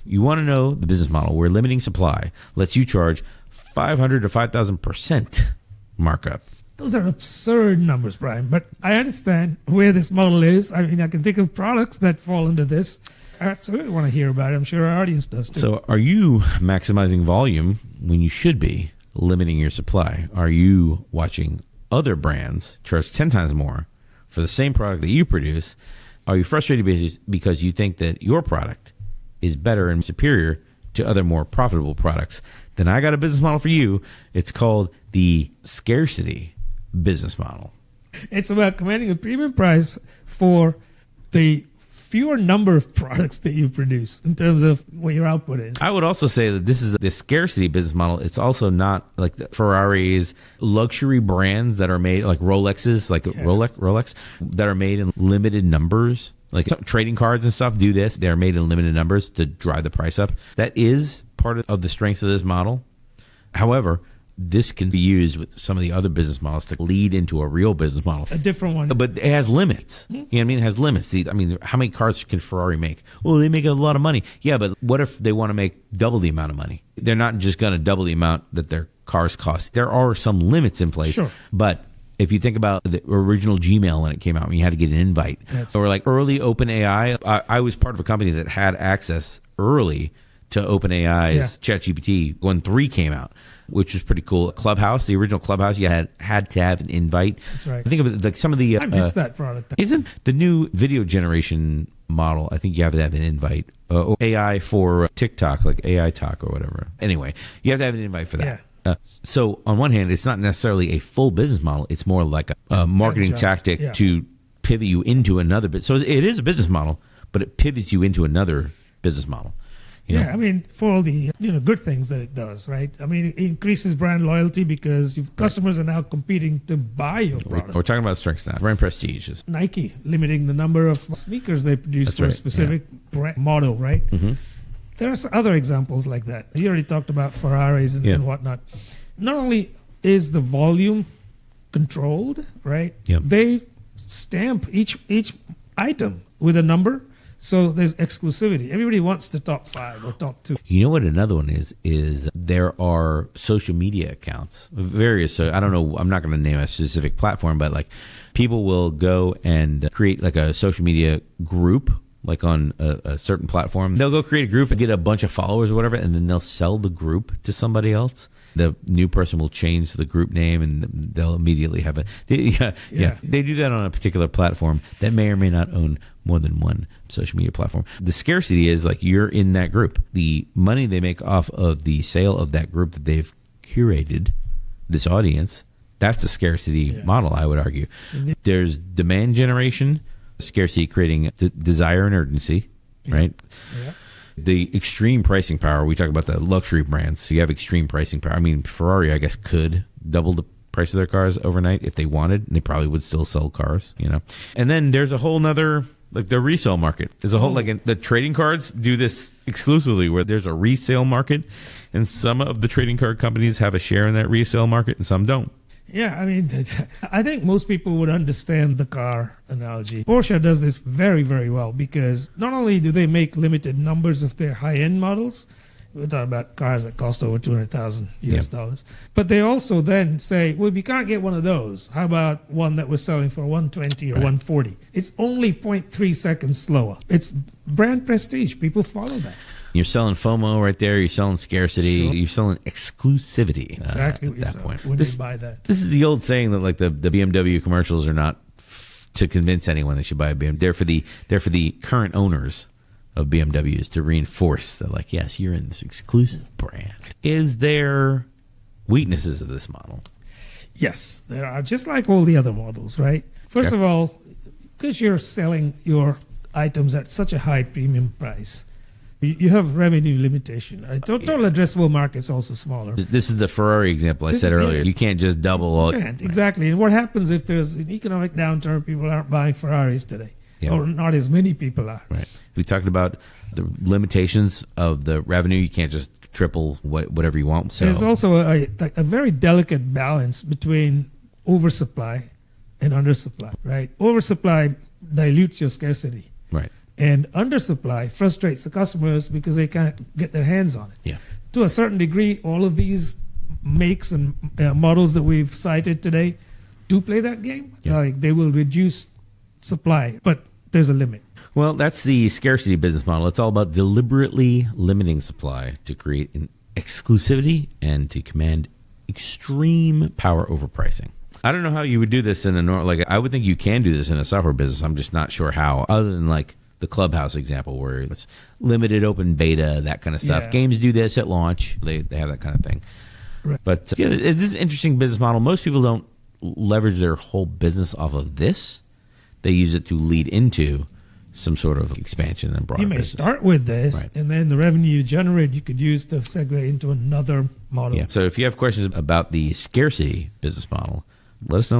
you want to know the business model where limiting supply lets you charge 500 to 5,000% markup. Those are absurd numbers, Brian, but I understand where this model is. I mean, I can think of products that fall into this. I absolutely want to hear about it. I'm sure our audience does too. So are you maximizing volume when you should be limiting your supply? Are you watching other brands charge 10 times more for the same product that you produce? Are you frustrated because you think that your product is better and superior to other more profitable products? Then I got a business model for you. It's called the Scarcity business model. It's about commanding a premium price for the fewer number of products that you produce in terms of what your output is. I would also say that this is the Scarcity business model. It's also not like the Ferraris, luxury brands that are made like Rolexes, like Rolex, that are made in limited numbers. Like some trading cards and stuff do this. They're made in limited numbers to drive the price up. That is part of the strengths of this model. However, this can be used with some of the other business models to lead into a real business model. A different one. But it has limits. You know what I mean? It has limits. I mean, how many cars can Ferrari make? Well, they make a lot of money. Yeah, but what if they want to make double the amount of money? They're not just going to double the amount that their cars cost. There are some limits in place. Sure. But if you think about the original Gmail when it came out, when you had to get an invite, or like early OpenAI, I was part of a company that had access early to OpenAI's ChatGPT when 3 came out, which was pretty cool. Clubhouse, the original Clubhouse, you had to have an invite. That's right. I think of it like some of the... I missed that product. Isn't the new video generation model, I think you have to have an invite. AI for TikTok, like AI Talk or whatever. Anyway, you have to have an invite for that. Yeah. So on one hand, it's not necessarily a full business model. It's more like a marketing tactic to pivot you into another bit. So it is a business model, but it pivots you into another business model. You know? I mean, for all the good things that it does, right? I mean, it increases brand loyalty because customers are now competing to buy your product. We're talking about strengths now. Brand prestige. Nike limiting the number of sneakers they produce for a specific brand model, right? Mm-hmm. There are other examples like that. You already talked about Ferraris and whatnot. Not only is the volume controlled, right? Yep. They stamp each item with a number. So there's exclusivity. Everybody wants the top 5 or top 2. You know what another one is there are social media accounts, various. So I don't know, I'm not going to name a specific platform, but like people will go and create like a social media group, like on a certain platform. They'll go create a group and get a bunch of followers or whatever, and then they'll sell the group to somebody else. The new person will change the group name and they'll immediately have They do that on a particular platform that may or may not own more than one social media platform. The scarcity is like you're in that group. The money they make off of the sale of that group that they've curated, this audience, that's a scarcity model, I would argue. There's demand generation, scarcity creating desire and urgency, right? Yeah. The extreme pricing power, we talk about the luxury brands. So you have extreme pricing power. I mean, Ferrari, I guess, could double the price of their cars overnight if they wanted, and they probably would still sell cars, And then there's a whole nother, like the resale market. There's a whole, the trading cards do this exclusively where there's a resale market, and some of the trading card companies have a share in that resale market and some don't. Yeah, I mean, I think most people would understand the car analogy. Porsche does this very, very well because not only do they make limited numbers of their high-end models, we're talking about cars that cost over $200,000 US dollars, but they also then say, well, if you can't get one of those, how about one that we're selling for $120 or $140? It's only 0.3 seconds slower. It's brand prestige. People follow that. You're selling FOMO right there. You're selling scarcity. Sure. You're selling exclusivity. Exactly at that point. When you buy that. This is the old saying that like the BMW commercials are not to convince anyone they should buy a BMW. They're for the current owners of BMWs to reinforce that, like, yes, you're in this exclusive brand. Is there weaknesses of this model? Yes, there are, just like all the other models, right? First of all, because you're selling your items at such a high premium price, you have revenue limitation. Total addressable market is also smaller. This is the Ferrari example I said earlier. You can't just double all. Exactly. And what happens if there's an economic downturn? People aren't buying Ferraris today, or not as many people are. Right. We talked about the limitations of the revenue. You can't just triple whatever you want. So there's also a very delicate balance between oversupply and undersupply. Right. Oversupply dilutes your scarcity. Right. And undersupply frustrates the customers because they can't get their hands on it. Yeah. To a certain degree, all of these makes and models that we've cited today do play that game. Yeah. Like they will reduce supply, but there's a limit. Well, that's the scarcity business model. It's all about deliberately limiting supply to create an exclusivity and to command extreme power over pricing. I don't know how you would do this in a normal, like I would think you can do this in a software business. I'm just not sure how, other than like the Clubhouse example where it's limited open beta, that kind of stuff. Yeah. Games do this at launch. They have that kind of thing. Right. But yeah, this is an interesting business model. Most people don't leverage their whole business off of this. They use it to lead into some sort of expansion and broader You may business. start with this, Right. and then the revenue you generate, you could use to segue into another model. Yeah. So if you have questions about the scarcity business model, let us know in the